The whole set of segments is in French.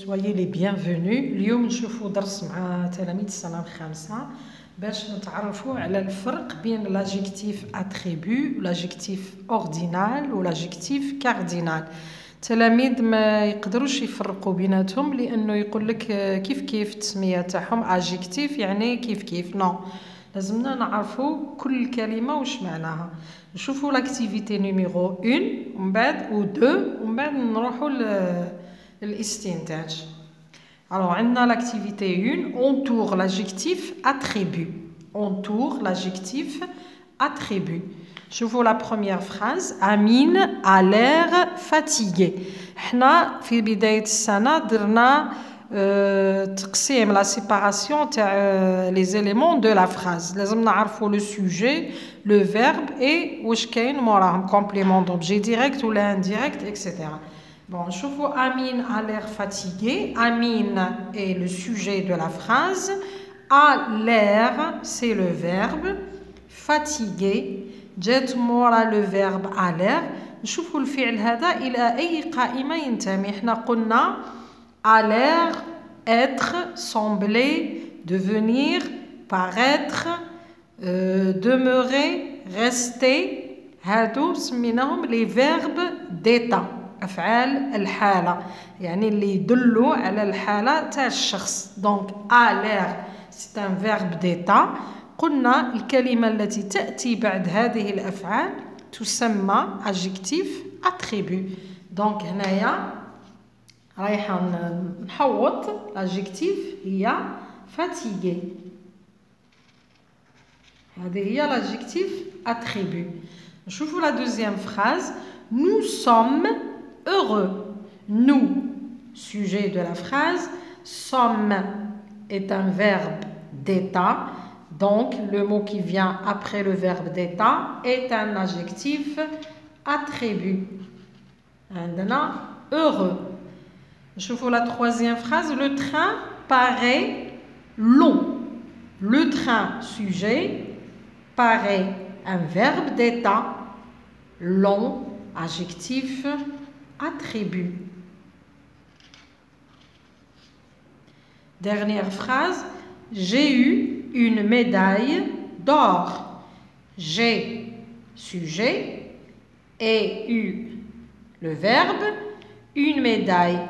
Soyez les bienvenus. اليوم نشوفوا درس مع تلاميذ السنة الخامسة باش نتعرفوا على الفرق بين l'adjectif attribut l'adjectif ordinal و l'adjectif cardinal. التلاميذ ما يقدروش يفرقوا بيناتهم لانه يقول لك كيف التسمية تاعهم adjectif يعني كيف نو لازمنا نعرفوا كل كلمة واش معناها. نشوفوا l'activité numéro 1 ومن بعد و 2 ومن بعد نروحوا الاستنتاج. Alors, on a l'activité 1, on tourne l'adjectif attribut. On tourne l'adjectif attribut. Je vois la première phrase. Amine a l'air fatigué. احنا في بداية السنة درنا تقسيم la séparation تاع les éléments de la phrase. لازم نعرفوا le sujet, le verbe et واش كاين موراهم complément d'objet direct ou indirect, etc. Bon, je vois Amine a l'air fatigué. Amine est le sujet de la phrase. A l'air, c'est le verbe. Fatigué. جات مورا le verbe a l'air. نشوفوا الفعل هذا إلى أي قائمة ينتمي. احنا قلنا a l'air, être, sembler, devenir, paraître, demeurer, rester. هادو سميناهم les verbes d'état. أفعال الحالة يعني اللي يدلوا على الحالة تاع الشخص. donc a l'air c'est un verbe d'état. قلنا الكلمة التي تأتي بعد هذه الأفعال تسمى adjectif attribut. donc هنايا رايحة نحوط l'adjectif هي fatigué. هذه هي l'adjectif attribut. نشوفوا la deuxième phrase. Nous sommes heureux. Nous, sujet de la phrase. Sommes est un verbe d'état. Donc, le mot qui vient après le verbe d'état est un adjectif attribut. عندنا heureux. Je vois la troisième phrase. Le train paraît long. Le train, sujet, paraît un verbe d'état. Long, adjectif attribut. Dernière phrase. J'ai eu une médaille d'or. J'ai, sujet, et eu, le verbe, une médaille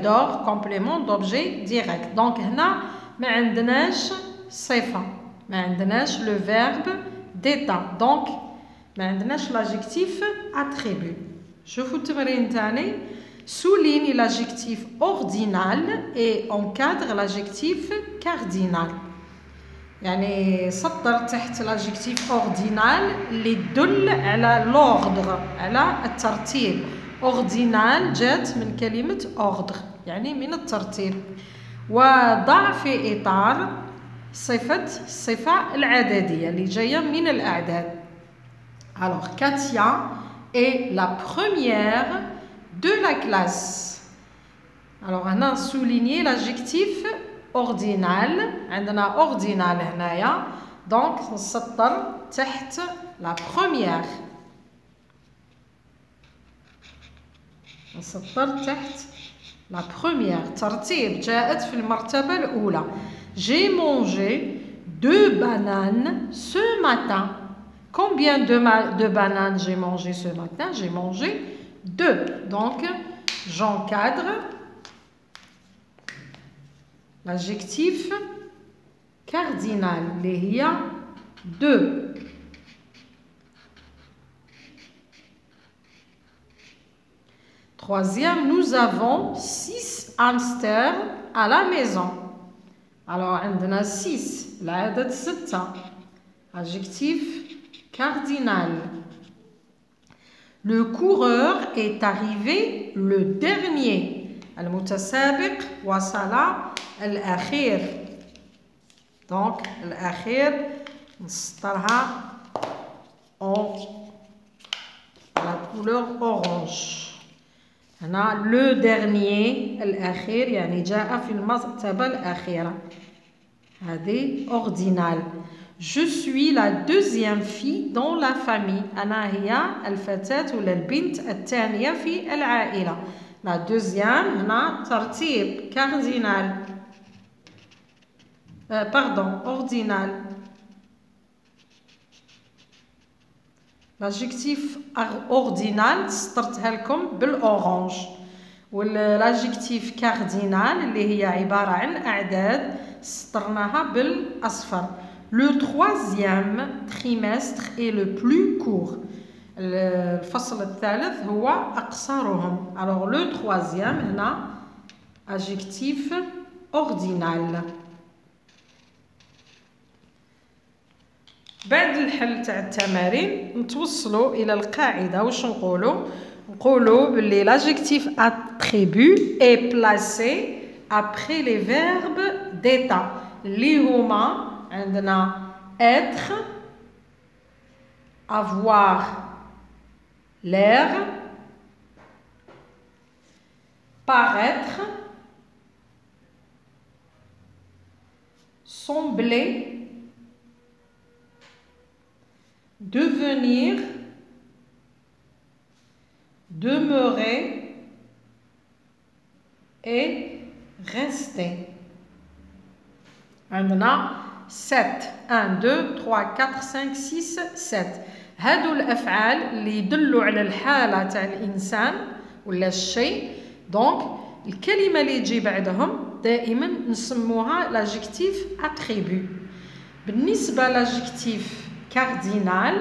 d'or, complément d'objet direct. Donc, هنا ما عندناش صفة. ما عندناش le verbe d'état. Donc, ما عندناش l'adjectif attribut. شوفوا التمرين تاني. Souligne l'adjectif ordinal et encadre l'adjectif cardinal. يعني سطر تحت l'adjectif ordinal اللي يدل على l'ordre على الترتيب. ordinal جات من كلمة ordre يعني من الترتيب. وضع في إطار الصفة العددية اللي جاية من الأعداد. Alors, Katia est la première de la classe. Alors, on a souligné l'adjectif ordinal. On a ordinal هنايا. Donc, نسطر تحت la première. نسطر تحت la première. ترتيب جاءت في المرتبة الأولى. J'ai mangé 2 bananes ce matin. Combien de bananes j'ai mangé ce matin? J'ai mangé 2. Donc, j'encadre l'adjectif cardinal. Il y a 2. Troisième, nous avons 6 hamsters à la maison. Alors, on a 6. العدد 6. Adjectif cardinal. Le coureur est arrivé le dernier. المتسابق وصل الأخير. Donc, الأخير نسطرها en la couleur orange. هنا le dernier الأخير يعني جاء في المرتبة الأخيرة. هذه ordinal. Je suis la deuxième fille dans la famille. أنا هي الفتاة ولا البنت الثانية في العائلة. La deuxième, هنا ترتيب cardinal. Pardon, ordinal. L'adjectif ordinal سطرتها لكم بالأورانج. والادجكتيف كاردينال اللي هي عبارة عن أعداد سطرناها بالأصفر. Le troisième trimestre est le plus court. الفصل الثالث هو أقصرهم. Alors le troisième هنا adjectif ordinal. بعد الحل تاع التمارين نتوصلوا إلى القاعدة. واش نقولوا باللي l'adjectif attribut est placé après les verbes d'état اللي هما عندنا être, avoir l'air, paraître, sembler, devenir, demeurer et rester. عندنا 7 1 2 3 4 5 6 7. هادو الافعال اللي يدلوا على الحاله تاع الانسان ولا الشيء. دونك الكلمه اللي تجي بعدهم دائما نسموها l'adjectif attribut. بالنسبه l'adjectif cardinal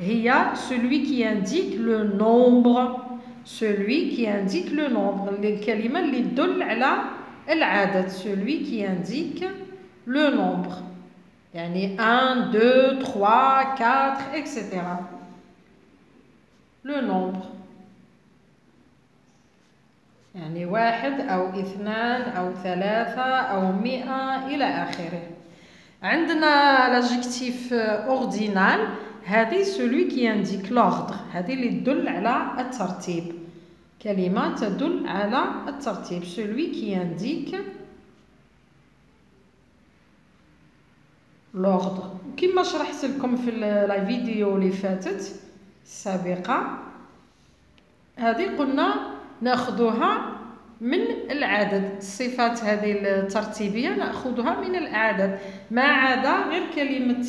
هي celui qui indique le nombre. celui qui indique le nombre. الكلمه اللي تدل على العدد. celui qui indique le nombre. يعني 1 2 3 4 etc. le nombre. يعني 1 أو 2 أو 3 أو 100 إلى آخره. عندنا l'adjectif ordinal هذه celui qui indique l'ordre. هذه اللي تدل على الترتيب. كلمة تدل على الترتيب. celui qui indique l'ordre. كما شرحت لكم في الفيديو اللي فاتت السابقة هذه قلنا ناخذها من العدد. الصفات هذه الترتيبية ناخذها من العدد ما عدا غير كلمة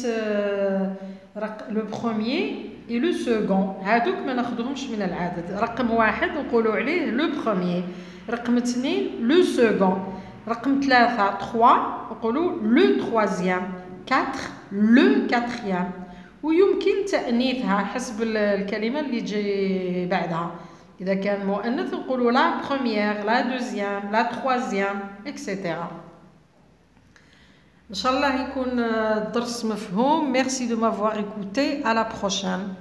لو بروميير اي لو سكون. هادوك ما ناخذهمش من العدد. رقم 1 نقولوا عليه لو بروميير. رقم 2 لو سكون. رقم 3 نقولوا لو تروازيام. 4 لو كاتريام. ويمكن تأنيثها حسب الكلمة اللي تجي بعدها. إذا كان مؤنث نقولوا لا بروميير لا دوزيام لا تروازيام إكسيتيرا. إن شاء الله يكون الدرس مفهوم. Merci de m'avoir écouté. À la prochaine.